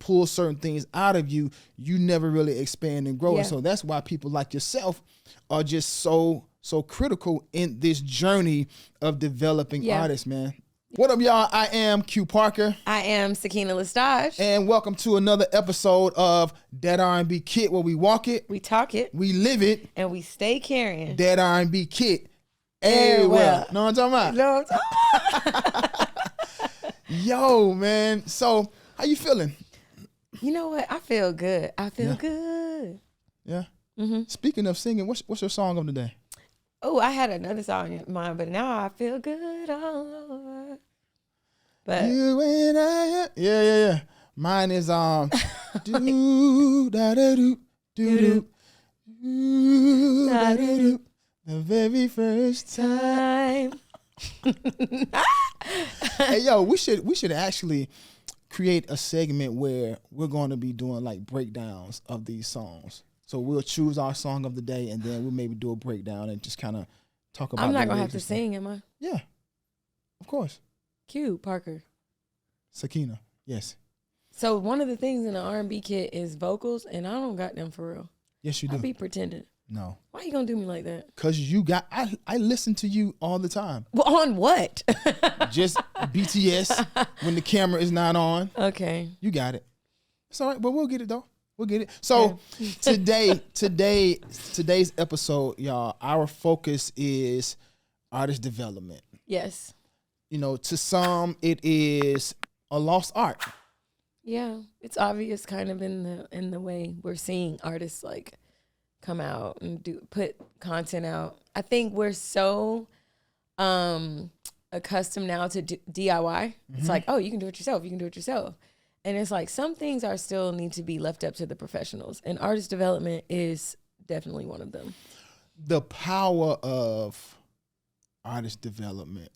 pull certain things out of you, you never really expand and grow. Yeah. And so that's why people like yourself are just so critical in this journey of developing artists, man. What up, y'all? I am Q Parker. I am Sakinah LeStage. And welcome to another episode of Dat R&B Kit, where we walk it, We talk it, we live it, and we stay carrying. Dat R&B Kit everywhere. Know what I'm talking about? No, I'm talking- Yo, man. So, how you feeling? You know what? I feel good. I feel good. Yeah. Mm-hmm. Speaking of singing, what's your song of the day? Oh, I had another song in mind, but now I feel good all over. But You and I. Yeah. Mine is do da da do do do da da do. The very first time. Hey, yo, we should actually create a segment where we're going to be doing like breakdowns of these songs. So we'll choose our song of the day, and then we'll maybe do a breakdown and just kind of talk about. I'm not the gonna have to lyrics. sing, am I? Yeah, of course. Q Parker. Sakinah, yes, So one of the things in the R&B kit is vocals, and I don't got them for real. yes, you I do. be pretending. No, Why you gonna do me like that? cause you got. I listen to you all the time. Well, on what? Just BTS when the camera is not on. Okay. You got it. It's all right, but we'll get it though. We'll get it. So today's episode, y'all, our focus is artist development. Yes. You know, to some it is a lost art. Yeah, it's obvious kind of in the way we're seeing artists like come out and put content out. I think we're so accustomed now to DIY. Mm-hmm. It's like, oh, you can do it yourself. You can do it yourself. And it's like some things are still need to be left up to the professionals. And artist development is definitely one of them. The power of artist development.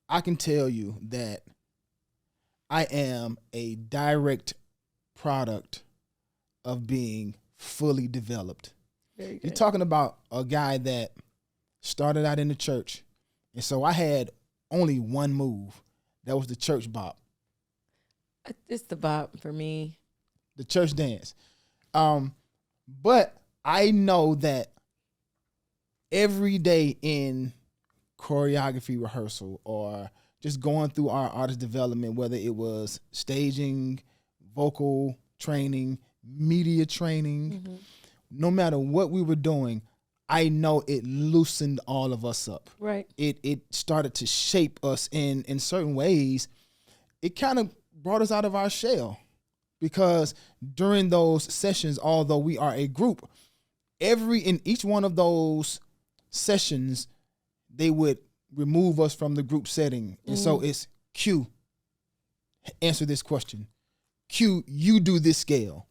I can tell you that I am a direct product of being fully developed. Very good. You're talking about a guy that started out in the church. And so I had only one move. That was the church bop, It's the bop for me. the church dance. But I know that every day in choreography rehearsal or just going through our artist development, whether it was staging, vocal training, media training, no matter what we were doing, I know it loosened all of us up. Right. It started to shape us in certain ways. It kind of brought us out of our shell, because during those sessions, although we are a group, in each one of those sessions, they would remove us from the group setting. And so it's Q, answer this question. Q, you do this scale.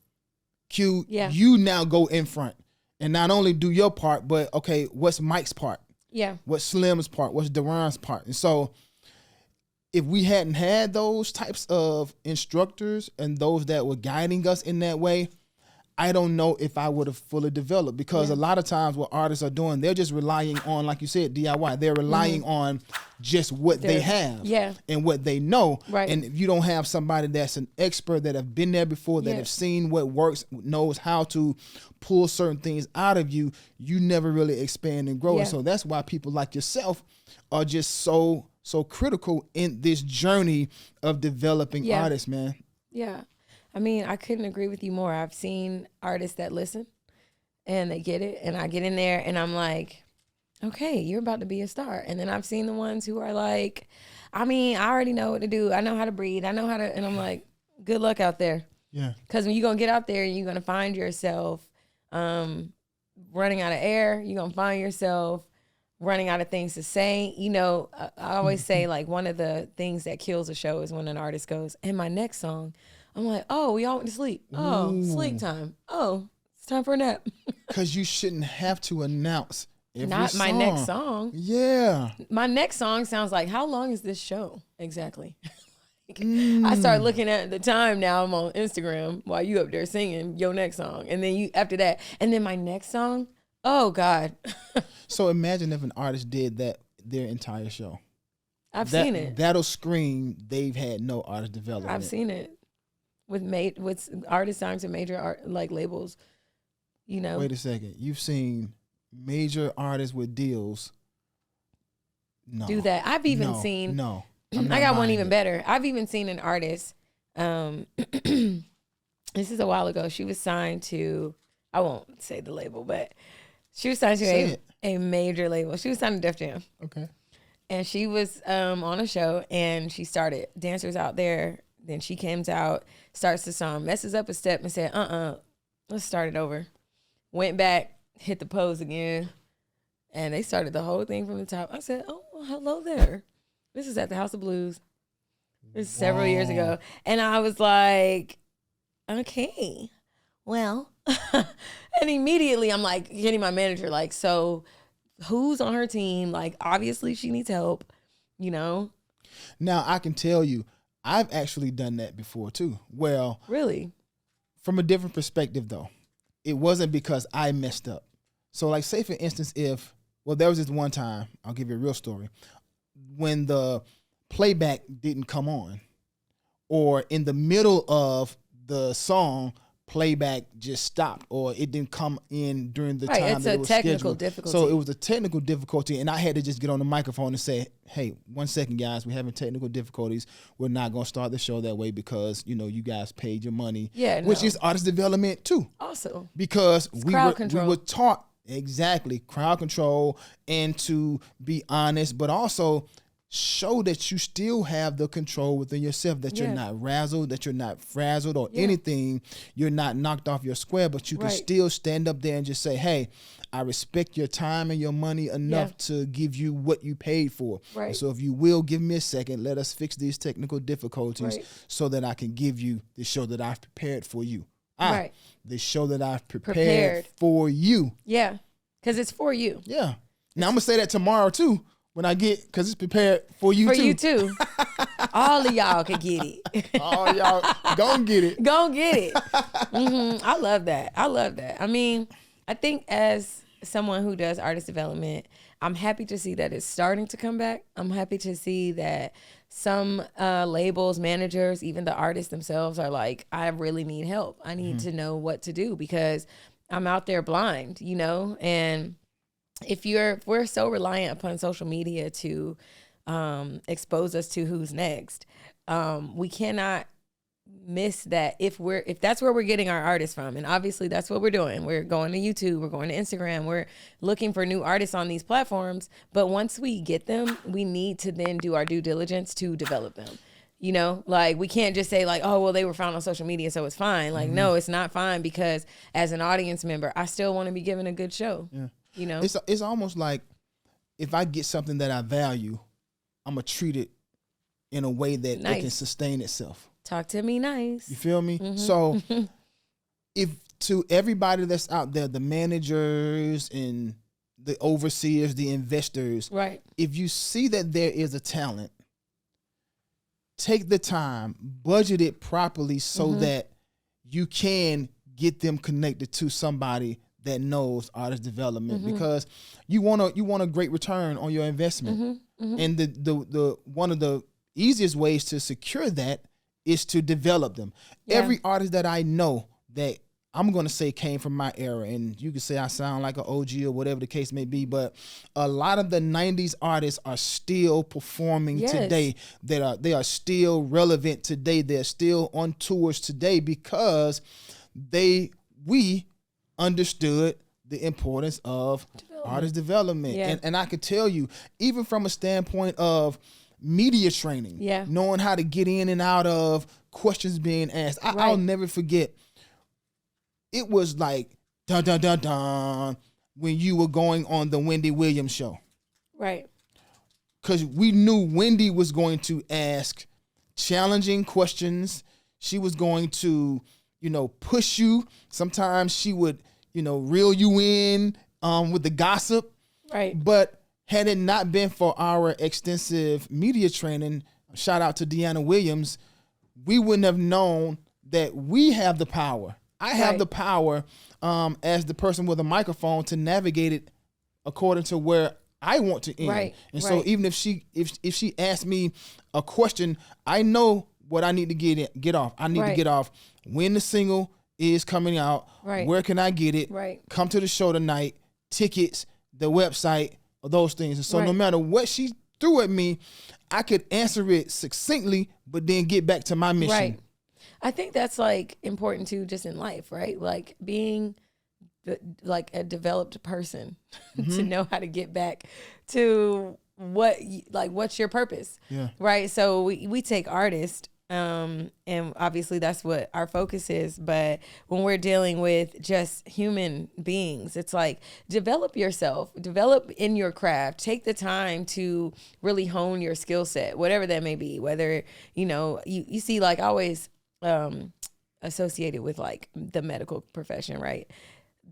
Q, you now go in front. And not only do your part, but okay, what's Mike's part? Yeah. What's Slim's part? What's Deron's part? And so if we hadn't had those types of instructors and those that were guiding us in that way, I don't know if I would have fully developed, because a lot of times what artists are doing, they're just relying on, like you said, DIY. They're relying on just what they have and what they know. Right. And if you don't have somebody that's an expert, that have been there before, that have seen what works, knows how to pull certain things out of you, you never really expand and grow. Yeah. And so that's why people like yourself are just so critical in this journey of developing artists, man. Yeah. I mean, I couldn't agree with you more. I've seen artists that listen and they get it, and I get in there and I'm like, okay, you're about to be a star. And then I've seen the ones who are like, I mean, I already know what to do. I know how to breathe. I know how to, and I'm like, good luck out there. Yeah. Because when you're going to get out there, you're going to find yourself running out of air. You're going to find yourself running out of things to say. You know, I always say, like, one of the things that kills a show is when an artist goes, and my next song, I'm like, oh, we all went to sleep. Oh, sleep time. Oh, it's time for a nap. Because you shouldn't have to announce every Not song. my next song. Yeah. My next song sounds like, how long is this show? Exactly. I start looking at the time now. I'm on Instagram while you up there singing your next song. And then you after that. And then my next song, oh, God. So imagine if an artist did that their entire show. I've seen it. That'll scream they've had no artist development. I've seen it. with artists signed to major labels, you know. Wait a second. You've seen major artists with deals do that. I've even seen. No. I got one even better. I've even seen an artist. This is a while ago. She was signed to, I won't say the label, but she was signed to a major label. She was signed to Def Jam. Okay. And she was on a show, and she started dancers out there. Then she comes out, starts the song, messes up a step, and said, let's start it over. Went back, hit the pose again, and they started the whole thing from the top. I said, oh, hello there. This is at the House of Blues. This is several years ago. And I was like, okay, well. And immediately I'm like getting my manager, like, so who's on her team? Like, obviously she needs help, you know? Now, I can tell you, I've actually done that before too. Well, really? From a different perspective though. It wasn't because I messed up. So like, say for instance, there was this one time, I'll give you a real story, when the playback didn't come on, or in the middle of the song, playback just stopped, or it didn't come in during the time that it was scheduled. It's a technical difficulty. So it was a technical difficulty, and I had to just get on the microphone and say, hey, 1 second, guys, we're having technical difficulties. We're not going to start the show that way because, you know, you guys paid your money, which is artist development too. Also. Because we were taught, exactly, crowd control, and to be honest, but also show that you still have the control within yourself, that you're not razzled, that you're not frazzled or anything. You're not knocked off your square, but you can still stand up there and just say, hey, I respect your time and your money enough to give you what you paid for. Right. So if you will give me a second, let us fix these technical difficulties so that I can give you the show that I've prepared for you. The show that I've prepared for you. Yeah, because it's for you. Yeah. Now I'm going to say that tomorrow too. When I because it's prepared for you too. For you too. All of y'all can get it. All y'all gon' get it. Gon' get it. Mm-hmm. I love that. I mean, I think as someone who does artist development, I'm happy to see that it's starting to come back. I'm happy to see that some labels, managers, even the artists themselves are like, I really need help. I need to know what to do because I'm out there blind, you know? And if we're so reliant upon social media to expose us to who's next, we cannot miss that if that's where we're getting our artists from. And obviously that's what we're doing. We're going to YouTube, we're going to Instagram, we're looking for new artists on these platforms. But once we get them, we need to then do our due diligence to develop them. You know, like we can't just say like, oh, well, they were found on social media, so it's fine. Like, no, it's not fine because as an audience member, I still want to be given a good show. Yeah. You know, it's almost like if I get something that I value, I'm gonna treat it in a way that it can sustain itself. Talk to me nice. You feel me? Mm-hmm. So if to everybody that's out there, the managers and the overseers, the investors, right? If you see that there is a talent, take the time, budget it properly so that you can get them connected to somebody that knows artist development because you want a great return on your investment. And the one of the easiest ways to secure that is to develop them. Every artist that I know that I'm going to say came from my era, and you can say I sound like an OG or whatever the case may be, but a lot of the 90s artists are still performing today. They are still relevant today. They're still on tours today because we understood the importance of artist development. And I could tell you, even from a standpoint of media training, knowing how to get in and out of questions being asked. I'll never forget. It was like, dun, dun, dun, dun, when you were going on the Wendy Williams show. Right. Because we knew Wendy was going to ask challenging questions. She was going to, push you. Sometimes she would, reel you in with the gossip. Right. But had it not been for our extensive media training, shout out to Deanna Williams, we wouldn't have known that we have the power. I have the power as the person with a microphone to navigate it according to where I want to end. Right. And so even if she asked me a question, I know what I need to get off. I need to Right. get off when the single is coming out. Right. Where can I get it? Right. Come to the show tonight. Tickets, the website, those things. And so no matter what she threw at me, I could answer it succinctly, but then get back to my mission. Right. I think that's like important too, just in life, right? Like being like a developed person to know how to get back to what's your purpose. Yeah. Right. So we take artists, and obviously that's what our focus is. But when we're dealing with just human beings, it's like develop yourself, develop in your craft, take the time to really hone your skill set, whatever that may be, whether, you see, like always associated with like the medical profession, right?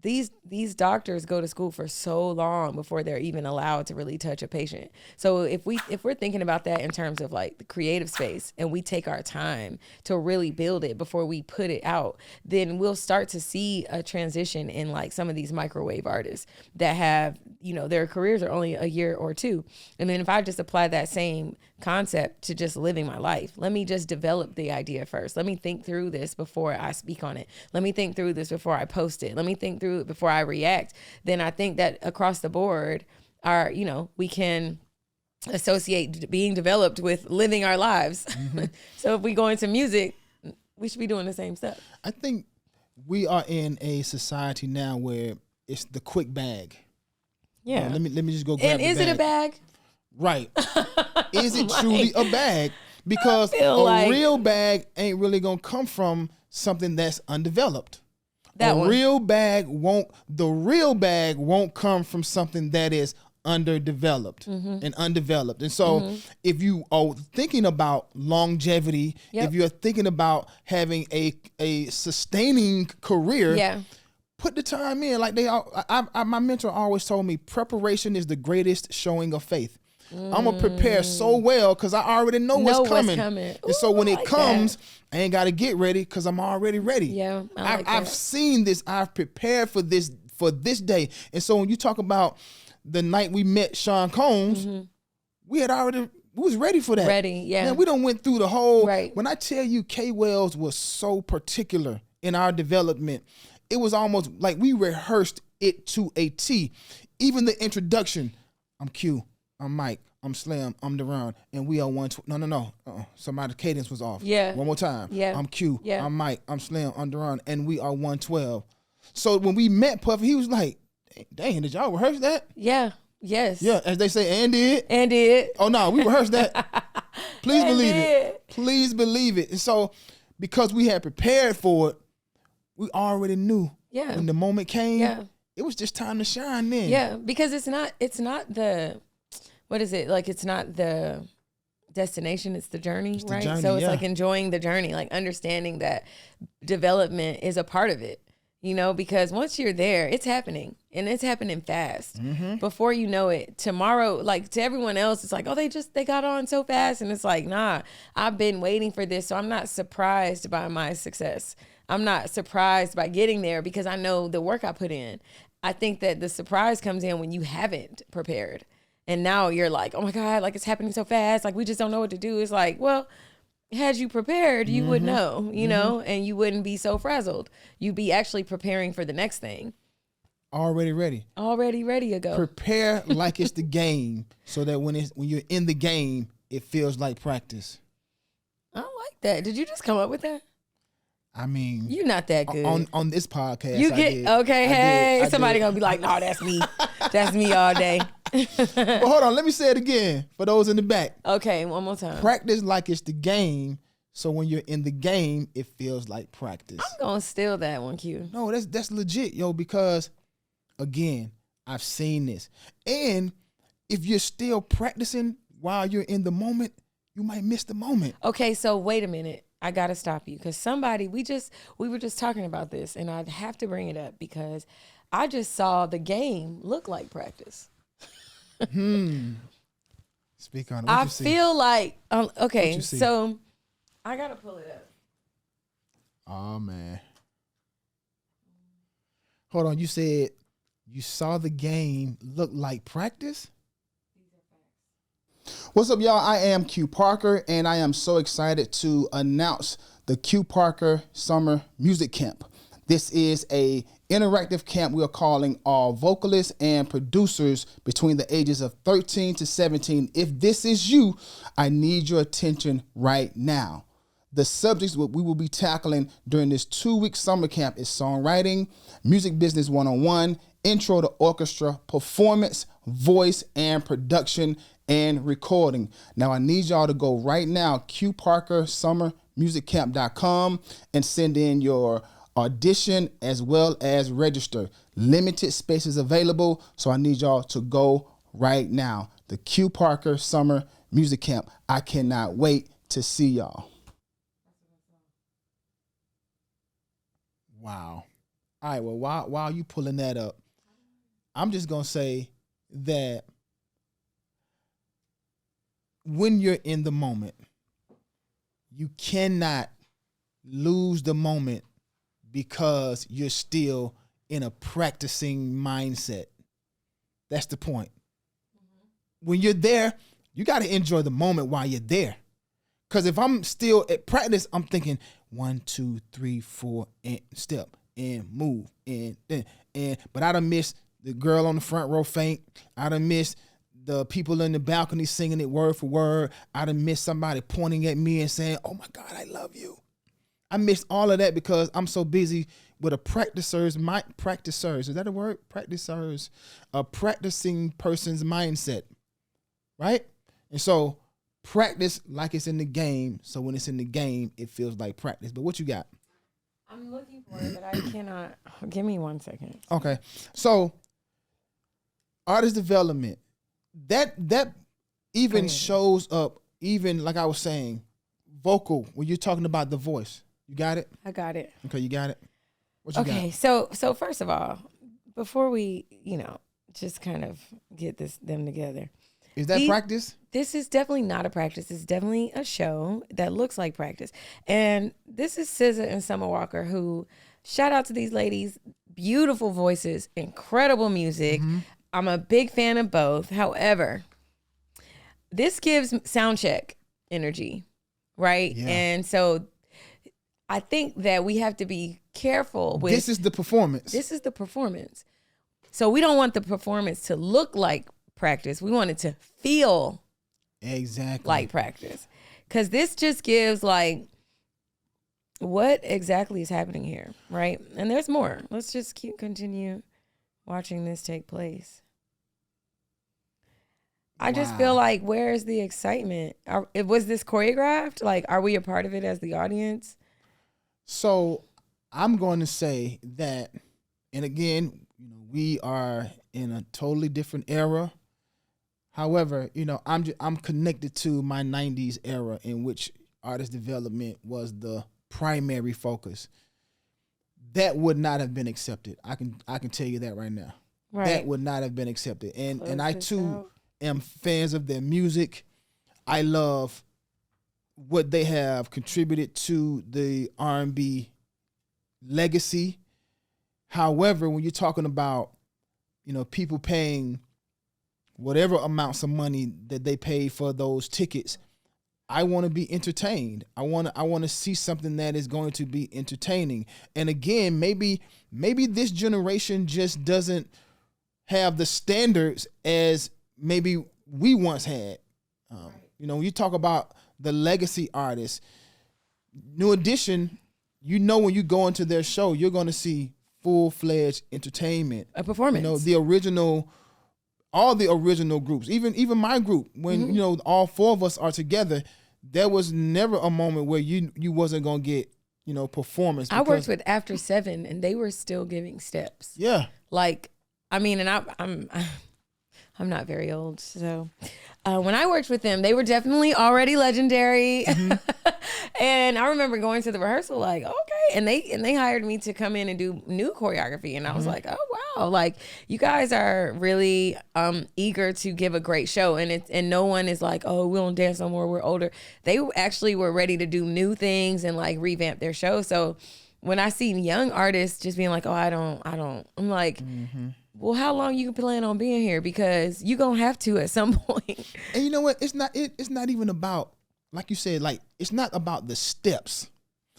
These doctors go to school for so long before they're even allowed to really touch a patient. So if we're thinking about that in terms of like the creative space, and we take our time to really build it before we put it out, then we'll start to see a transition in like some of these microwave artists that have, their careers are only a year or two. And then if I just apply that same concept to just living my life, let me just develop the idea first. Let me think through this before I speak on it. Let me think through this before I post it. Let me think through it before I react. Then I think that across the board, we can associate being developed with living our lives. So if we go into music, we should be doing the same stuff. I think we are in a society now where it's the quick bag. Yeah. Let me just go grab And is it a bag? Right. Is it truly a bag? Because a real bag ain't really gonna come from something that's undeveloped. The real bag won't come from something that is underdeveloped and undeveloped. And so if you are thinking about longevity, if you're thinking about having a sustaining career, put the time in. Like my mentor always told me, preparation is the greatest showing of faith. I'm gonna prepare so well because I already know what's coming. And so when it comes, I ain't gotta get ready because I'm already ready. Yeah, I've seen this. I've prepared for this day. And so when you talk about the night we met Sean Combs, we was ready for that. Ready, yeah. Man, we done went through the whole. Right. When I tell you, K Wells was so particular in our development, it was almost like we rehearsed it to a T. Even the introduction, I'm Q. I'm Mike, I'm Slim, I'm Deron, and we are one. No. Somebody's cadence was off. Yeah. One more time. Yeah. I'm Q. Yeah. I'm Mike, I'm Slim, I'm Deron, and we are 112. So when we met Puffy, he was like, dang, did y'all rehearse that? Yeah. Yes. Yeah, as they say, and did. And did. Oh, no, we rehearsed that. Please believe it. Please believe it. And so because we had prepared for it, we already knew when the moment came, it was just time to shine then. Yeah, because it's not the, what is it? Like, it's not the destination, it's the journey, right? Journey, so it's like enjoying the journey, like understanding that development is a part of it, because once you're there, it's happening and it's happening fast. Before you know it, tomorrow, like to everyone else, it's like, oh, they got on so fast. And it's like, nah, I've been waiting for this. So I'm not surprised by my success. I'm not surprised by getting there because I know the work I put in. I think that the surprise comes in when you haven't prepared. And now you're like, oh my God, like it's happening so fast. Like we just don't know what to do. It's like, well, had you prepared, you would know, and you wouldn't be so frazzled. You'd be actually preparing for the next thing. Already ready to go. Prepare like it's the game so that when you're in the game, it feels like practice. I don't like that. Did you just come up with that? I mean, you're not that good on this podcast. You get okay. Hey, somebody gonna be like, "No, that's me. That's me all day." Well, hold on. Let me say it again for those in the back. Okay, one more time. Practice like it's the game, so when you're in the game, it feels like practice. I'm gonna steal that one, Q. No, that's legit, yo. Because again, I've seen this, and if you're still practicing while you're in the moment, you might miss the moment. Okay, so wait a minute. I gotta stop you because somebody we were just talking about this, and I'd have to bring it up because I just saw the game look like practice. Speak on it. I feel like okay, so I gotta pull it up. Oh man, hold on. You said you saw the game look like practice. What's up, y'all? I am Q Parker, and I am so excited to announce the Q Parker Summer Music Camp. This is a interactive camp we are calling all vocalists and producers between the ages of 13 to 17. If this is you, I need your attention right now. The subjects we will be tackling during this 2-week summer camp is songwriting, music business 101, intro to orchestra, performance, voice, and production and recording. Now, I need y'all to go right now, qparkersummermusiccamp.com, and send in your audition as well as register. Limited spaces available, so I need y'all to go right now. The Q Parker Summer Music Camp. I cannot wait to see y'all. Wow. All right, well, while you pulling that up, I'm just going to say that when you're in the moment, you cannot lose the moment because you're still in a practicing mindset. That's the point. When you're there, you got to enjoy the moment while you're there. Because if I'm still at practice, I'm thinking 1, 2, 3, 4, and step and move and but I done missed the girl on the front row faint. I done missed the people in the balcony singing it word for word. I done missed somebody pointing at me and saying, "Oh my God, I love you." I missed all of that because I'm so busy with a practicing person's mindset, right? And so practice like it's in the game. So when it's in the game, it feels like practice. But what you got? I'm looking for it, but I cannot. Give me 1 second. Okay. So artist development, that even shows up, even like I was saying, vocal, when you're talking about the voice. You got it? I got it. Okay, you got it? What you got? Okay, so first of all, before we, just kind of get them together. Is that practice? This is definitely not a practice. It's definitely a show that looks like practice. And this is SZA and Summer Walker, who, shout out to these ladies, beautiful voices, incredible music. Mm-hmm. I'm a big fan of both. However, this gives sound check energy, right? Yeah. And so I think that we have to be careful with... This is the performance. This is the performance. So we don't want the performance to look like practice. We want it to feel exactly like practice. Because this just gives like, what exactly is happening here, right? And there's more. Let's just continue watching this take place. I just feel like, where is the excitement? Was this choreographed? Like, are we a part of it as the audience? So I'm going to say that, and again, we are in a totally different era. However, I'm connected to my 90s era in which artist development was the primary focus. That would not have been accepted. I can tell you that right now. Right. That would not have been accepted. And I too am fans of their music. I love what they have contributed to the R&B legacy. However, when you're talking about, people paying whatever amounts of money that they paid for those tickets, I want to be entertained. I want to see something that is going to be entertaining. And again, maybe this generation just doesn't have the standards as maybe we once had. When you talk about the legacy artists, New Edition, when you go into their show, you're going to see full-fledged entertainment, a performance. All the original groups, even my group, when mm-hmm. All four of us are together, there was never a moment where you wasn't gonna get performance. I worked with After 7, and they were still giving steps. Yeah, I'm not very old, so when I worked with them, they were definitely already legendary. Mm-hmm. And I remember going to the rehearsal like, okay, and they hired me to come in and do new choreography, and I was mm-hmm. like, oh wow, like you guys are really eager to give a great show, and no one is like, oh, we don't dance no more, we're older. They actually were ready to do new things and like revamp their show. So when I see young artists just being like, oh, I don't, I'm like, mm-hmm. well, how long you plan on being here? Because you're going to have to at some point. And you know what? It's not even about, like you said, like, it's not about the steps.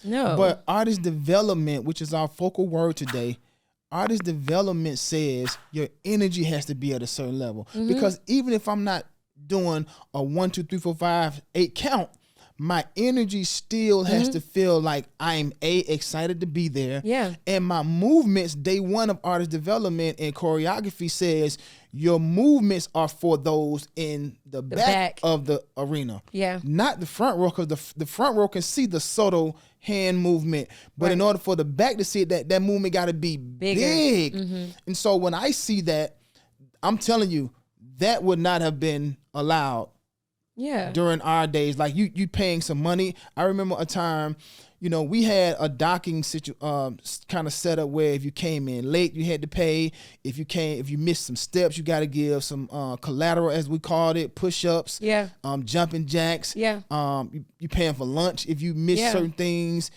No. But artist development, which is our focal word today, artist development says your energy has to be at a certain level. Mm-hmm. Because even if I'm not doing a 1, 2, 3, 4, 5, 8 count, my energy still has to feel like I'm excited to be there. Yeah. And my movements, day one of artist development and choreography says your movements are for those in the back of the arena. Yeah. Not the front row, because the front row can see the subtle hand movement. But in order for the back to see it, that movement got to be big. Mm-hmm. And so when I see that, I'm telling you, that would not have been allowed. Yeah. During our days, like you paying some money. I remember a time, we had a docking kind of setup where if you came in late, you had to pay. If you missed some steps, you got to give some collateral, as we called it, push-ups. Yeah. Jumping jacks. Yeah. You paying for lunch if you missed certain things.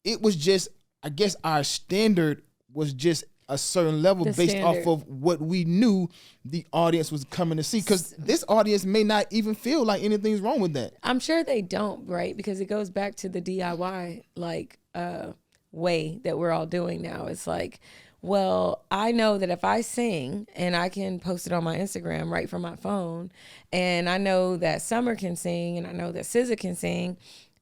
It was just, I guess our standard was just a certain level based off of what we knew the audience was coming to see, because this audience may not even feel like anything's wrong with that. I'm sure they don't, right? Because it goes back to the DIY way that we're all doing now. It's like, well, I know that if I sing and I can post it on my Instagram right from my phone, and I know that Summer can sing and I know that SZA can sing,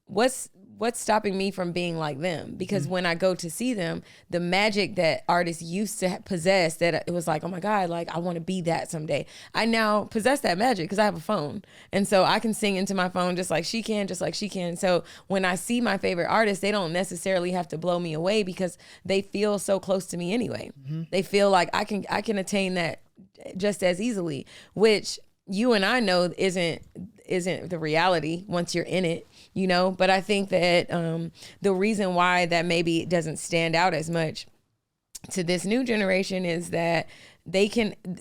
what's stopping me from being like them? Because when I go to see them, the magic that artists used to possess, that it was like, oh my God, like I want to be that someday. I now possess that magic because I have a phone. And so I can sing into my phone just like she can. So when I see my favorite artists, they don't necessarily have to blow me away because they feel so close to me anyway. Mm-hmm. They feel like I can attain that just as easily, which you and I know isn't the reality once you're in it, but I think that the reason why that maybe doesn't stand out as much to this new generation is that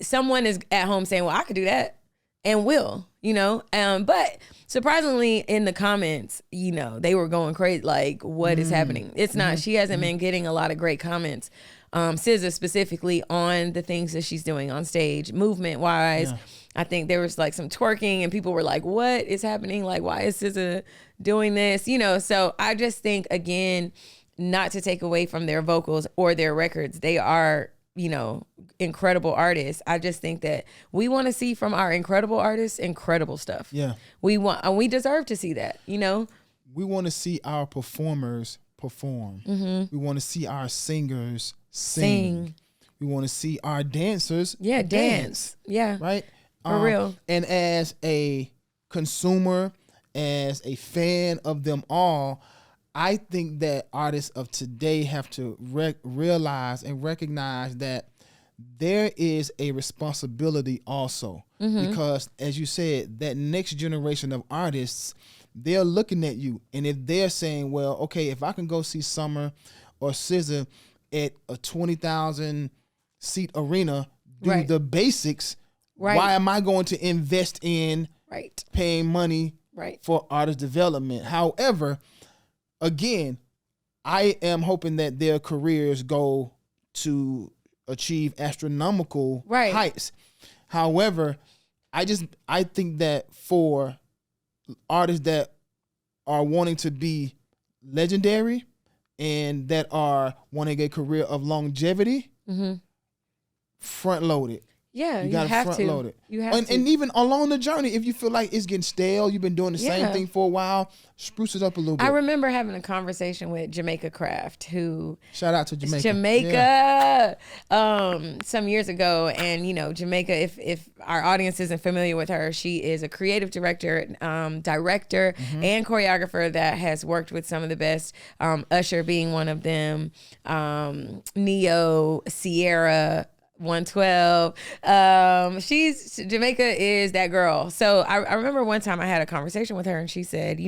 someone is at home saying, well, I could do that, and will, but surprisingly in the comments, they were going crazy, like, what is happening? It's not, she hasn't been getting a lot of great comments, SZA specifically, on the things that she's doing on stage, movement wise. Yeah. I think there was like some twerking and people were like, what is happening? Like, why is SZA doing this? So I just think, again, not to take away from their vocals or their records. They are, incredible artists. I just think that we want to see from our incredible artists, incredible stuff. Yeah. We deserve to see that, We want to see our performers perform. Mm-hmm. We want to see our singers sing. We want to see our dancers dance. Yeah. Right? For real. And as a consumer, as a fan of them all, I think that artists of today have to realize and recognize that there is a responsibility also. Mm-hmm. Because, as you said, that next generation of artists, they're looking at you. And if they're saying, well, okay, if I can go see Summer or SZA at a 20,000 seat arena, do the basics, why am I going to invest in paying money for artist development? However, again, I am hoping that their careers go to achieve astronomical heights. However, I think that for artists that are wanting to be legendary and that are wanting a career of longevity, front load it. Yeah, you gotta front load it. You have to. And even along the journey, if you feel like it's getting stale, you've been doing the same thing for a while, spruce it up a little bit. I remember having a conversation with Jamaica Craft, who shout out to Jamaica. Some years ago, and Jamaica, if our audience isn't familiar with her, she is a creative director, director and choreographer that has worked with some of the best, Usher being one of them, Neo, Sierra, 112. Jamaica is that girl. So I remember one time I had a conversation with her and she said,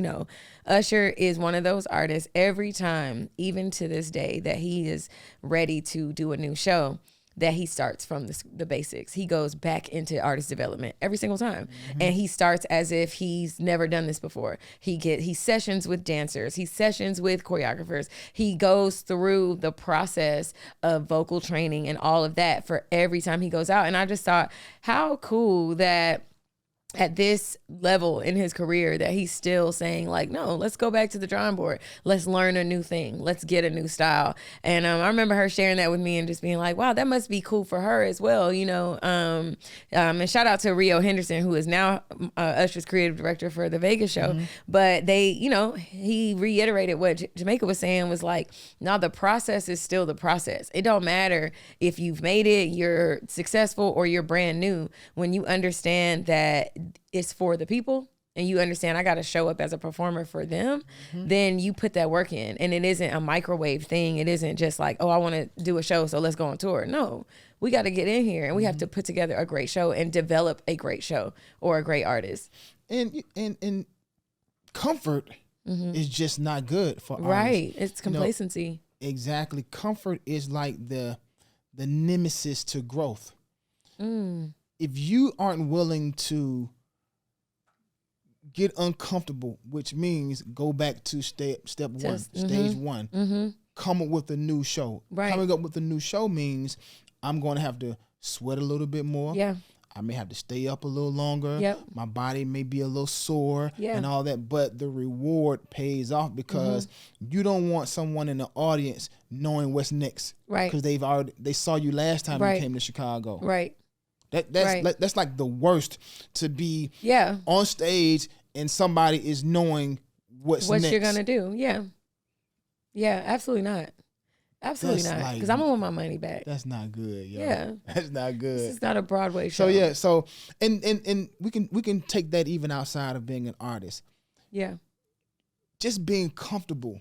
Usher is one of those artists every time, even to this day, that he is ready to do a new show. that he starts from the basics. He goes back into artist development every single time. And he starts as if he's never done this before. He sessions with dancers. He sessions with choreographers. He goes through the process of vocal training and all of that for every time he goes out. And I just thought, how cool that at this level in his career that he's still saying like, no, let's go back to the drawing board. Let's learn a new thing. Let's get a new style. And I remember her sharing that with me and just being like, wow, that must be cool for her as well, you know. And shout out to Rio Henderson, who is now Usher's creative director for the Vegas show. But they, you know, he reiterated what Jamaica was saying, was like, no, the process is still the process. It don't matter if you've made it, you're successful, or you're brand new. When you understand that it's for the people and you understand I got to show up as a performer for them, then you put that work in. And it isn't a microwave thing. It isn't just like, oh, I want to do a show, so let's go on tour. No, we got to get in here and we have to put together a great show and develop a great show or a great artist. And comfort is just not good for artists. Right. It's complacency. You know, exactly. Comfort is like the nemesis to growth. If you aren't willing to get uncomfortable, which means go back to step one, stage one, come up with a new show. Right. Coming up with a new show means I'm going to have to sweat a little bit more. Yeah. I may have to stay up a little longer. Yep. My body may be a little sore and all that, but the reward pays off because you don't want someone in the audience knowing what's next. Right. Because they saw you last time you came to Chicago. Right. That's like the worst, to be on stage and somebody is knowing what you're gonna do. Yeah, absolutely not. Absolutely not. Because I'm gonna want my money back. That's not good, yo. Yeah, that's not good. This is not a Broadway show. So and we can take that even outside of being an artist. Yeah, just being comfortable.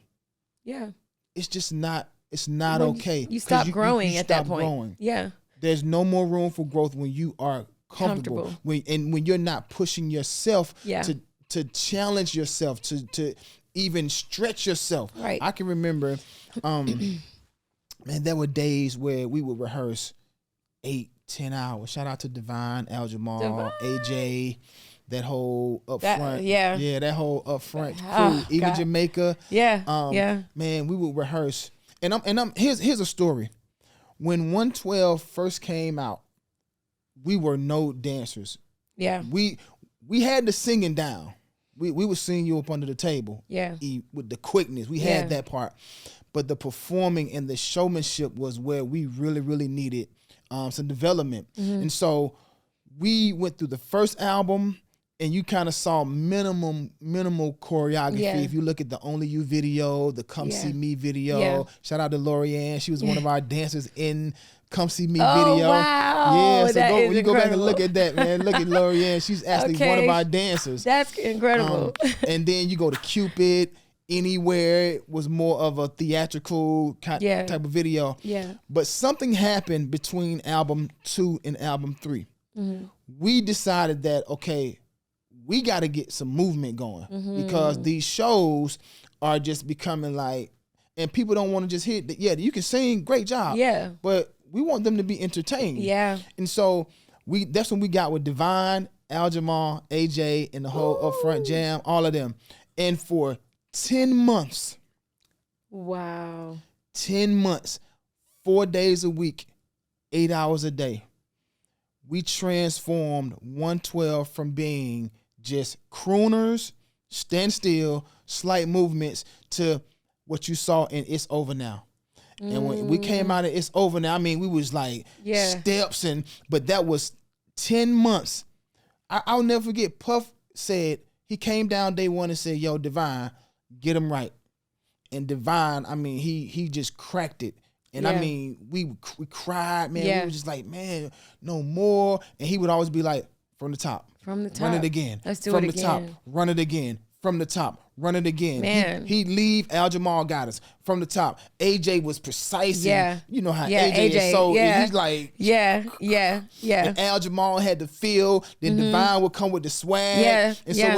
Yeah, it's just not. It's not okay. You stop growing you at that point. Growing. Yeah. There's no more room for growth when you are comfortable. When you're not pushing yourself to challenge yourself, to even stretch yourself. Right. I can remember, man, there were days where we would rehearse 8-10 hours. Shout out to Divine, Al Jamal, AJ, that whole up front. That whole up front crew. Even God. Jamaica. Man, we would rehearse. And here's a story. When 112 first came out, we were no dancers. Yeah. We had the singing down. We would sing you up under the table. Yeah. With the quickness. We had that part. But the performing and the showmanship was where we really, really needed some development. And so we went through the first album, and you kind of saw minimal choreography. Yeah. If you look at the Only You video, the Come See Me video, shout out to Lorianne. She was one of our dancers in Come See Me video. Wow. Yeah, so go back and look at that, man. Look at Lorianne. She's actually one of our dancers. That's incredible. And then you go to Cupid, Anywhere. It was more of a theatrical type of video. Yeah. But something happened between album 2 and album 3. We decided that, okay, we got to get some movement going because these shows are just becoming like, and people don't want to just hit that. Yeah, you can sing, great job. Yeah. But we want them to be entertained. Yeah. And so that's when we got with Divine, Al Jamal, AJ, and the whole upfront jam, all of them. And for 10 months. Wow. 10 months, 4 days a week, 8 hours a day. We transformed 112 from being just crooners, stand still, slight movements to what you saw in It's Over Now. And when we came out of It's Over Now, I mean, we was like steps, but that was 10 months. I'll never forget, Puff said, he came down day one and said, yo, Divine, get him right. And Divine, I mean, he just cracked it. And I mean, we cried, man. We were just like, man, no more. And he would always be like, from the top. From the top. Run it again. Let's do From it the top. again. Run it again. from the top. Run it again. Man. He'd leave. Al Jamal got us from the top. AJ was precise. Yeah. And you know how Yeah, AJ is so, yeah. he's like. Yeah. And Al Jamal had the feel. Then Divine would come with the swag. Yeah. And so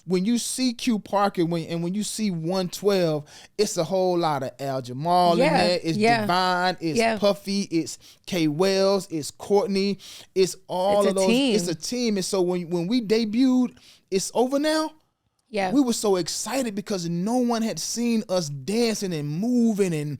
when you see Q Parker when you see 112, it's a whole lot of Al Jamal in there. It's Divine. It's Puffy. It's K Wells. It's Courtney. It's all of those. Team. It's a team. And so when we debuted, It's Over Now. Yeah. We were so excited because no one had seen us dancing and moving and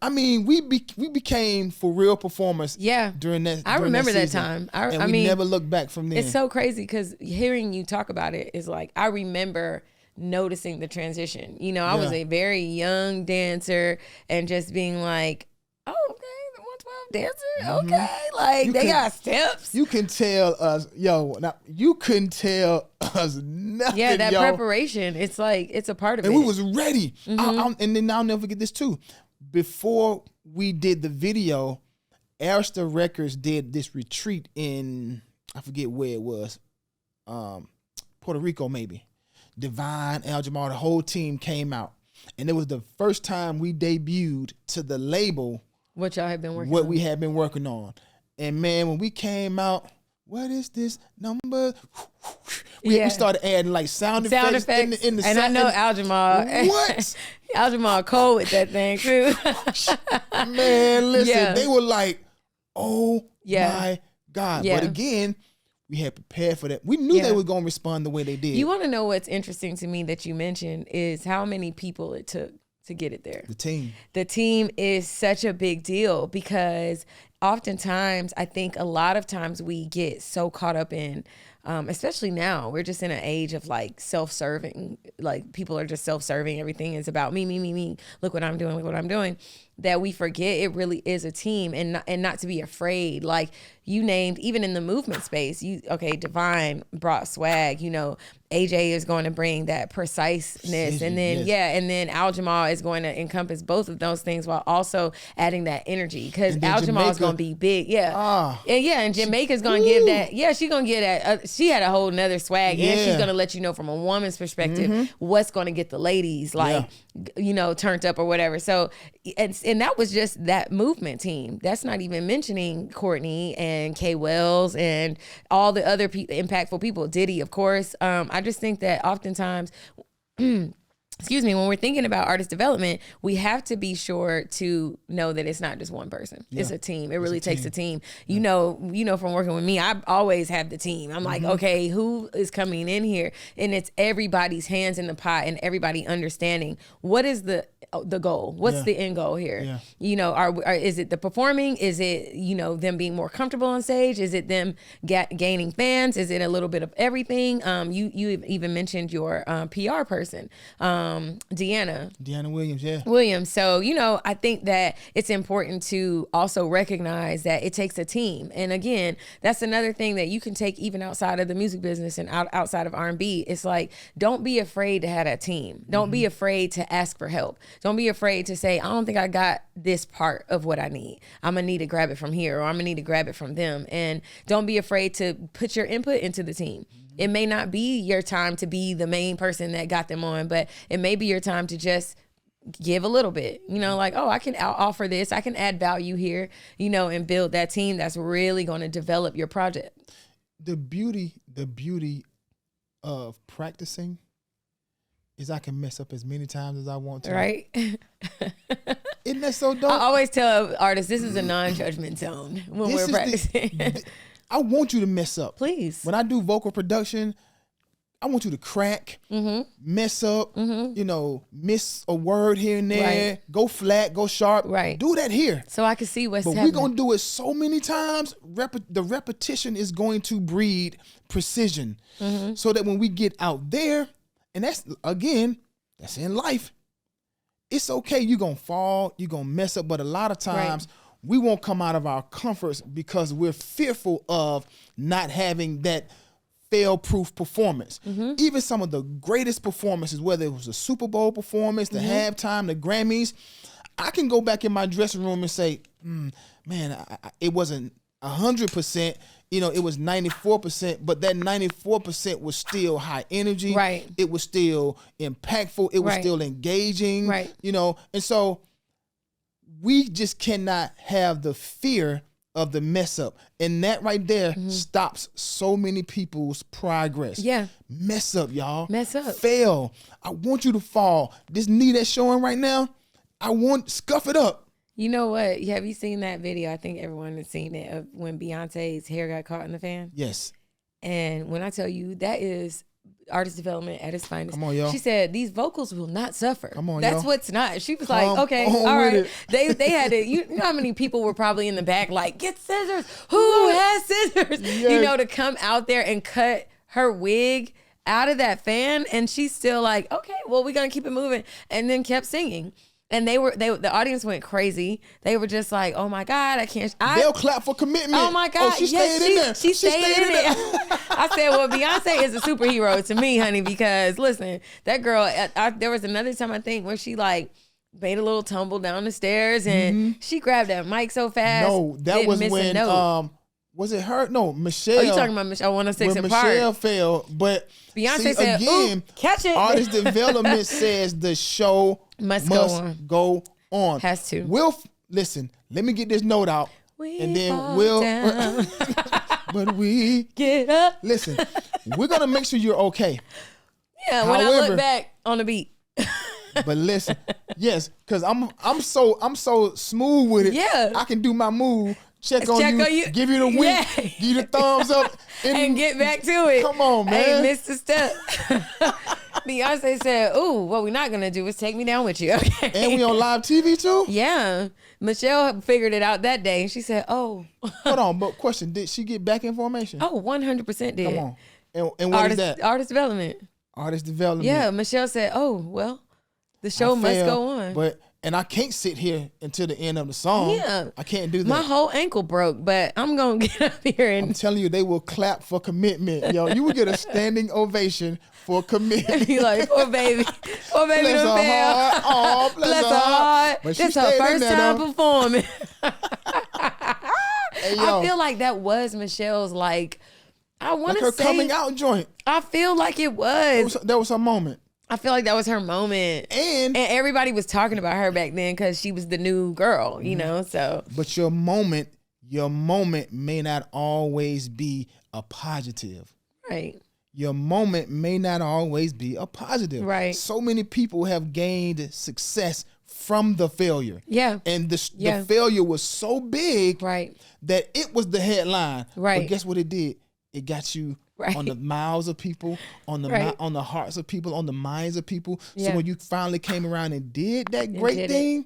I mean, we became for real performers during that I remember that time. I mean, never looked back from there. It's so crazy because hearing you talk about it is like I remember noticing the transition. You know, I was a very young dancer and just being like, oh, okay. Dancer, okay, like they got steps. You can tell us, you couldn't tell us nothing. Yeah, that preparation, it's like it's a part of it. And we was ready. And then I'll never forget this too. Before we did the video, Arista Records did this retreat in, I forget where it was, Puerto Rico maybe. Divine, Al Jamal, the whole team came out, and it was the first time we debuted to the label. What y'all have been working on. What we had been working on. And man, when we came out, what is this number? We started adding like sound effects. In the and I know Al Jamal. What? Al Jamal cold with that thing too. Man, listen, they were like, oh my God. But again, we had prepared for that. We knew they were going to respond the way they did. You want to know what's interesting to me that you mentioned is how many people it took to get it there. The team is such a big deal because oftentimes I think a lot of times we get so caught up in, especially now, we're just in an age of like self-serving, like people are just self-serving. Everything is about me. Look what I'm doing, that we forget it really is a team and not to be afraid. Like you named, even in the movement space, Divine brought swag, AJ is going to bring that preciseness, and then Al Jamal is going to encompass both of those things while also adding that energy because Al Jamal is going to be big, and Jamaica's going to give that, she's going to get that. She had a whole nother swag, and she's going to let you know from a woman's perspective what's going to get the ladies turned up or whatever. So and that was just that movement team. That's not even mentioning Courtney and K Wells and all the other impactful people. Diddy, of course. I just think that oftentimes, excuse me, when we're thinking about artist development, we have to be sure to know that it's not just one person. It's a team. It really takes a team. You know, from working with me, I always have the team. I'm like, okay, who is coming in here? And it's everybody's hands in the pot and everybody understanding what is the goal. What's the end goal here? Is it the performing? Is it, them being more comfortable on stage? Is it them gaining fans? Is it a little bit of everything? You even mentioned your PR person, Deanna Williams. So, I think that it's important to also recognize that it takes a team. And again, that's another thing that you can take even outside of the music business and outside of R&B. It's like, don't be afraid to have that team. Don't be afraid to ask for help. Don't be afraid to say, I don't think I got this part of what I need. I'm going to need to grab it from here, or I'm going to need to grab it from them. And don't be afraid to put your input into the team. It may not be your time to be the main person that got them on, but it may be your time to just give a little bit, like, oh, I'll offer this. I can add value here, and build that team that's really going to develop your project. The beauty of practicing is I can mess up as many times as I want to. Right. Isn't that so dope? I always tell artists, this is a non-judgment zone when we're practicing. I want you to mess up. Please. When I do vocal production, I want you to crack, mess up, miss a word here and there, go flat, go sharp. Right. Do that here. So I can see what's happening. But we're going to do it so many times, the repetition is going to breed precision. So that when we get out there, and that's in life. It's okay. You're going to fall. You're going to mess up. But a lot of times we won't come out of our comforts because we're fearful of not having that fail-proof performance. Even some of the greatest performances, whether it was a Super Bowl performance, the halftime, the Grammys, I can go back in my dressing room and say, man, it wasn't 100%. You know, it was 94%, but that 94% was still high energy. Right. It was still impactful. It was still engaging. Right. You know, and so we just cannot have the fear of the mess up. And that right there stops so many people's progress. Yeah. Mess up, y'all. Mess up. Fail. I want you to fall. This knee that's showing right now, scuff it up. You know what? Have you seen that video? I think everyone has seen it, of when Beyonce's hair got caught in the fan. Yes. And when I tell you, that is artist development at its finest. Come on, y'all. She said these vocals will not suffer. Come on, That's y'all. what's not. She was Come like, okay, on all with right. it. They had it. You know how many people were probably in the back like, get scissors. Who has scissors? Yes. You know, to come out there and cut her wig out of that fan, and she's still like, okay, well, we're gonna keep it moving, and then kept singing. And the audience went crazy. They were just like, oh my God, I can't. They'll clap for commitment. Oh my God. Oh, she stayed in there. She stayed in there. I said, well, Beyonce is a superhero to me, honey, because listen, that girl, there was another time I think where she like made a little tumble down the stairs and she grabbed that mic so fast. No, that was when, was it her? No, Michelle. Oh, you talking about Michelle 106 when and Park? Michelle fell, but Beyonce said, again, catch it. Artist development says the show must go on. Has to. Listen, let me get this note out. And then but we get up. Listen, we're gonna make sure you're okay. Yeah, when I look back on the beat. But listen, yes, because I'm so smooth with it. Yeah. I can do my move. Check on you, give you the wink, give you the thumbs up, and get back to it. Come on, man. Ain't missed a step. Beyonce said, ooh, what we're not going to do is take me down with you. Okay. And we on live TV too? Yeah. Michelle figured it out that day. She said, oh. Hold on, but question, did she get back in formation? Oh, 100% did. Come on. And what is that? Artist development. Artist development. Yeah, Michelle said, oh, well, the show must go on. And I can't sit here until the end of the song. Yeah. I can't do that. My whole ankle broke, but I'm going to get up here and... I'm telling you, they will clap for commitment, yo. You will get a standing ovation for commitment. Be like, poor baby. Poor baby bless done her failed. heart. Oh, bless her heart. This is her first time performing. Hey, yo. I feel like that was Michelle's, like, I want to her say... coming out joint. I feel like it was. That was her moment. I feel like that was her moment. And everybody was talking about her back then because she was the new girl, you know, so. But your moment may not always be a positive. Right. Your moment may not always be a positive. Right. So many people have gained success from the failure. Yeah. And the failure was so big that it was the headline. Right. But guess what it did? It got you on the mouths of people, on the hearts of people, on the minds of people. So when you finally came around and did that great thing.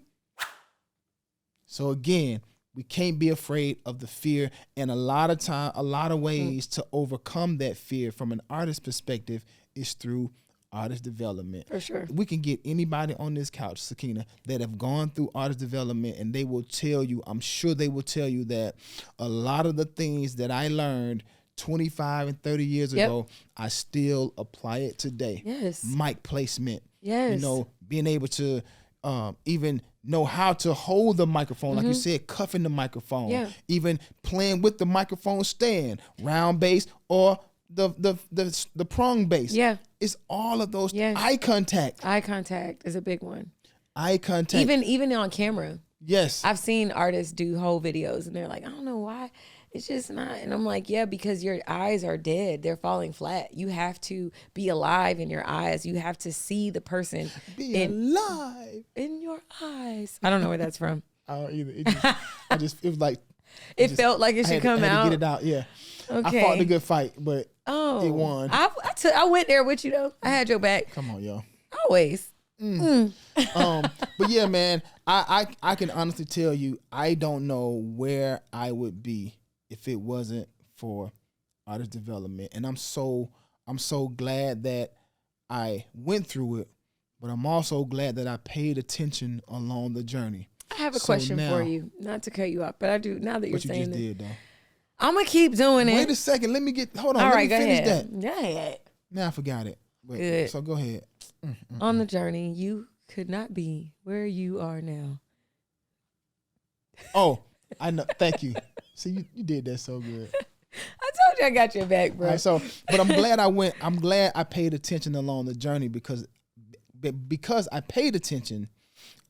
So again, we can't be afraid of the fear. And a lot of ways to overcome that fear from an artist perspective is through artist development. For sure. We can get anybody on this couch, Sakinah, that have gone through artist development, and they will tell you, I'm sure they will tell you that a lot of the things that I learned 25 and 30 years ago, I still apply it today. Yes. Mic placement. Yes. You know, being able to even know how to hold the microphone, like you said, cuffing the microphone. Yeah. Even playing with the microphone stand, round bass or the prong bass. Yeah. It's all of those. Eye contact. Eye contact is a big one. Eye contact. Even on camera. Yes. I've seen artists do whole videos and they're like, I don't know why. It's just not. And I'm like, yeah, because your eyes are dead. They're falling flat. You have to be alive in your eyes. You have to see the person. Alive in your eyes. I don't know where that's from. I don't either. It was like. It felt like it should come out. To get it out, yeah. Okay. I fought the good fight, but it won. I went there with you though. I had your back. Come on, yo. Always. But yeah, man, I can honestly tell you, I don't know where I would be if it wasn't for artist development. And I'm so glad that I went through it, but I'm also glad that I paid attention along the journey. I have a question for you, not to cut you off, but I do now that you're saying what you just did, though. I'm gonna keep doing it. Wait a second, hold on. All right, let me finish ahead. that. Go ahead. Now I forgot it. Good. So go ahead. On the journey, you could not be where you are now. Oh, I know. Thank you. See, you did that so good. I told you I got your back, bro. All right, so, but I'm glad I paid attention along the journey because I paid attention,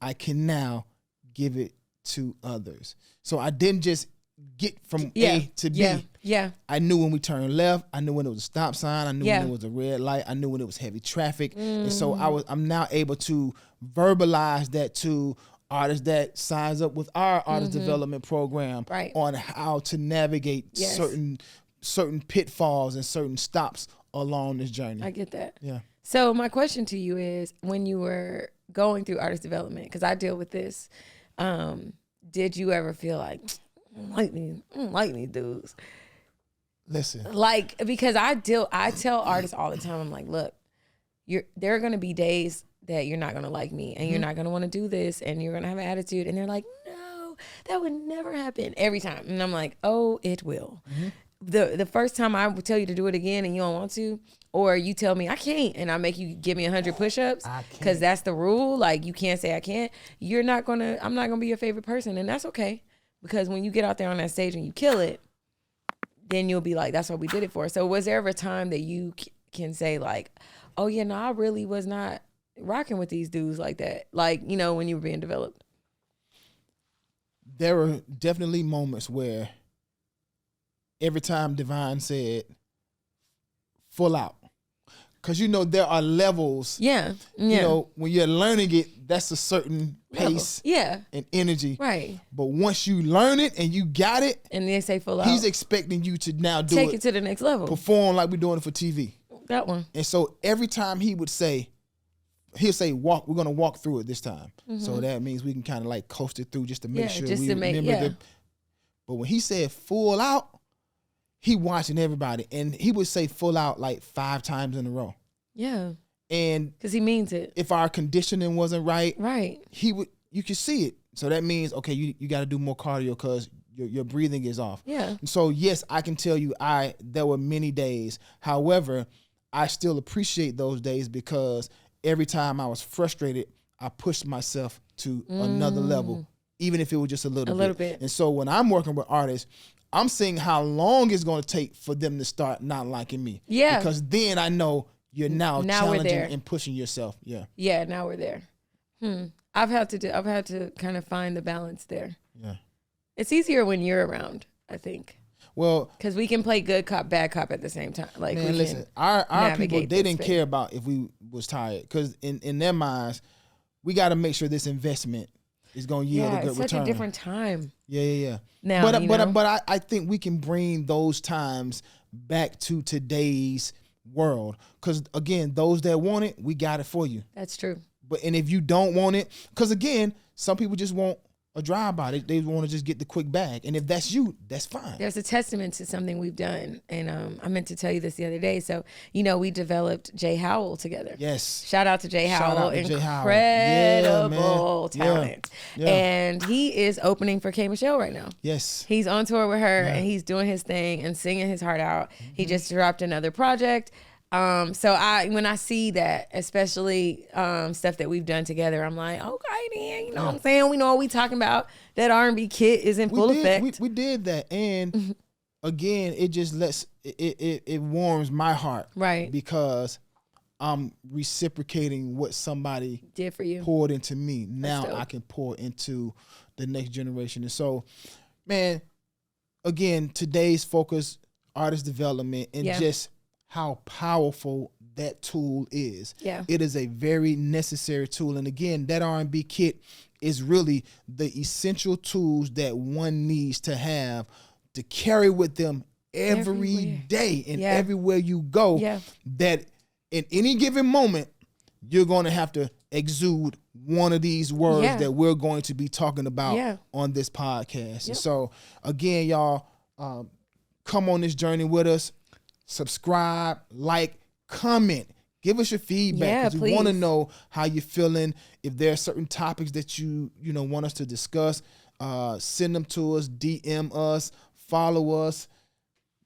I can now give it to others. So I didn't just get from A to B. Yeah. I knew when we turned left. I knew when it was a stop sign. I knew when it was a red light. I knew when it was heavy traffic. And so I'm now able to verbalize that to artists that signs up with our artist development program on how to navigate certain pitfalls and certain stops along this journey. I get that. Yeah. So my question to you is, when you were going through artist development, because I deal with this, did you ever feel like, I don't like these dudes? Listen. Like, because I tell artists all the time, I'm like, look, there are going to be days that you're not going to like me and you're not going to want to do this and you're going to have an attitude. And they're like, no, that would never happen, every time. And I'm like, oh, it will. The first time I would tell you to do it again and you don't want to, or you tell me I can't and I make you give me 100 push-ups because that's the rule. Like, you can't say I can't. I'm not going to be your favorite person. And that's okay, because when you get out there on that stage and you kill it, then you'll be like, that's what we did it for. So was there ever a time that you can say like, oh yeah, no, I really was not rocking with these dudes like that? Like, you know, when you were being developed? There were definitely moments where every time Divine said full out, because, you know, there are levels. You know, when you're learning it, that's a certain pace and energy. Right. But once you learn it and you got it, and they say full out, he's expecting you to now take it to the next level. Perform like we're doing it for TV. That one. And so every time he'll say, walk, we're going to walk through it this time. So that means we can kind of like coast it through just to make sure we remember But when he said full out, he watching everybody, and he would say full out like 5 times in a row. Yeah. And because he means it. If our conditioning wasn't right, you could see it. So that means, okay, you got to do more cardio because your breathing is off. Yeah. And so yes, I can tell you there were many days. However, I still appreciate those days because every time I was frustrated, I pushed myself to another level, even if it was just a little bit. And so when I'm working with artists, I'm seeing how long it's going to take for them to start not liking me. Yeah. Because then I know you're now challenging and pushing yourself. Yeah. Yeah. Now we're there. I've had to kind of find the balance there. Yeah. It's easier when you're around, I think. Well, because we can play good cop, bad cop at the same time. Like, man, listen, our people, they didn't care about if we was tired, because in their minds, we got to make sure this investment is going to yield a good return. It's such a different time. Yeah. Now, but I think we can bring those times back to today's world, because again, those that want it, we got it for you. That's true. And if you don't want it, because again, some people just want a drive-by. They want to just get the quick bag. And if that's you, that's fine. There's a testament to something we've done. And I meant to tell you this the other day. So, you know, we developed Jay Howell together. Yes. Shout out to Jay Howell. Incredible talent. Yeah. And he is opening for K. Michelle right now. Yes. He's on tour with her and he's doing his thing and singing his heart out. He just dropped another project. So when I see that, especially stuff that we've done together, I'm like, okay, then, you know what I'm saying? We know what we talking about. That R&B kit is in full effect. We did that. And again, it just it warms my heart. Right. Because I'm reciprocating what somebody did for you, poured into me. Now I can pour into the next generation. And so, man, again, today's focus, artist development, and just how powerful that tool is. Yeah. It is a very necessary tool. And again, that R&B kit is really the essential tools that one needs to have to carry with them every day and everywhere you go. Yeah. That in any given moment, you're going to have to exude one of these words that we're going to be talking about on this podcast. Yep. And so again, y'all, come on this journey with us. Subscribe, like, comment, give us your feedback, because we want to know how you're feeling. If there are certain topics that you want us to discuss, send them to us, DM us, follow us,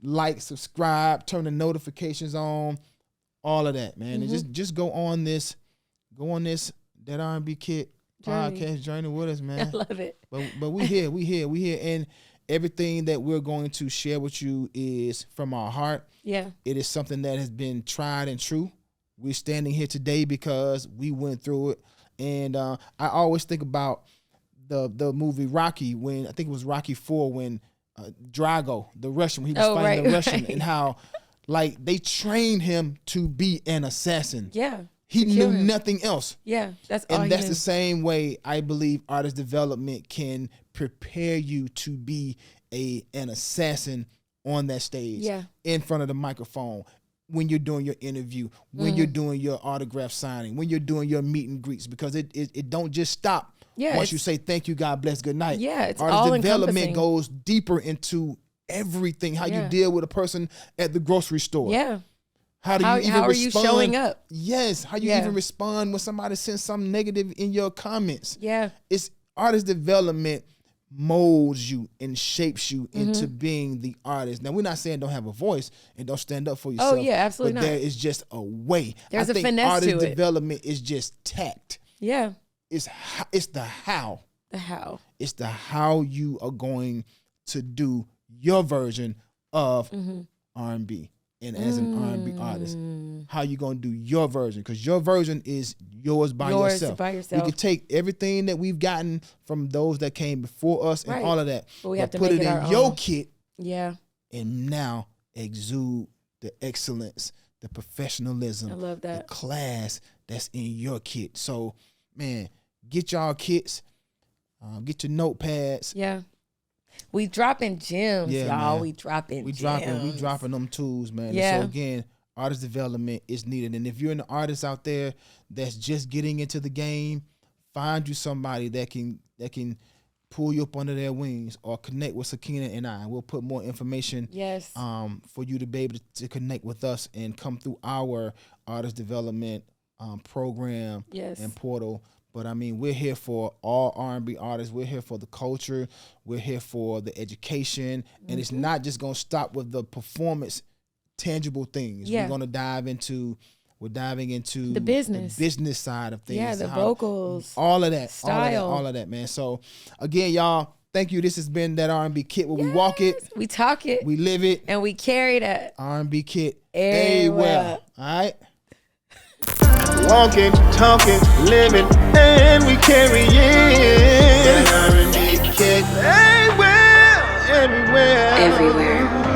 like, subscribe, turn the notifications on, all of that, man. And just go on this That R&B Kit podcast journey with us, man. I love it. But we here, everything that we're going to share with you is from our heart. Yeah. It is something that has been tried and true. We're standing here today because we went through it. And I always think about the movie Rocky, when I think it was Rocky 4, when Drago, the Russian, when he was fighting the Russian, and how like they trained him to be an assassin. Yeah. He knew nothing else. Yeah, that's all. And that's the same way I believe artist development can prepare you to be an assassin on that stage, in front of the microphone, when you're doing your interview, when you're doing your autograph signing, when you're doing your meet and greets, because it don't just stop once you say thank you, God bless, good night. Yeah, it's artist all development goes deeper into everything. How you deal with a person at the grocery store. Yeah. How do you even how respond? are you showing up? Yes. How you even respond when somebody sends something negative in your comments? Yeah. It's artist development molds you and shapes you into being the artist. Now, we're not saying don't have a voice and don't stand up for yourself. Oh, yeah, absolutely but not. there is just a way. There's I think a finesse artist to it. development is just tact. Yeah. It's the how. The how. It's the how you are going to do your version of R&B. And as an R&B artist, how you gonna do your version? Because your version is yours by yourself. We could take everything that we've gotten from those that came before us and all of that, but we have to put make it our in your own. kit. Yeah. And now exude the excellence, the professionalism, I love that. the class that's in your kit. So, man, get y'all kits, get your notepads. Yeah. We dropping gems, y'all. Man. We dropping We gems. dropping them tools, man. Yeah. And so again, artist development is needed. And if you're an artist out there that's just getting into the game, find you somebody that can pull you up under their wings, or connect with Sakinah and I. We'll put more information for you to be able to connect with us and come through our artist development program and portal. But I mean, we're here for all R&B artists. We're here for the culture. We're here for the education. And it's not just going to stop with the performance, tangible things. Yeah. We're diving into the business side of things. Yeah, the vocals. All of that. Style. All of that, man. So again, y'all, thank you. This has been That R&B Kit, where we walk it. We talk it. We live it. And we carry that. R&B Kit everywhere. All right? Walking, talking, living, and we carry it. R&B Kit, everywhere. Everywhere.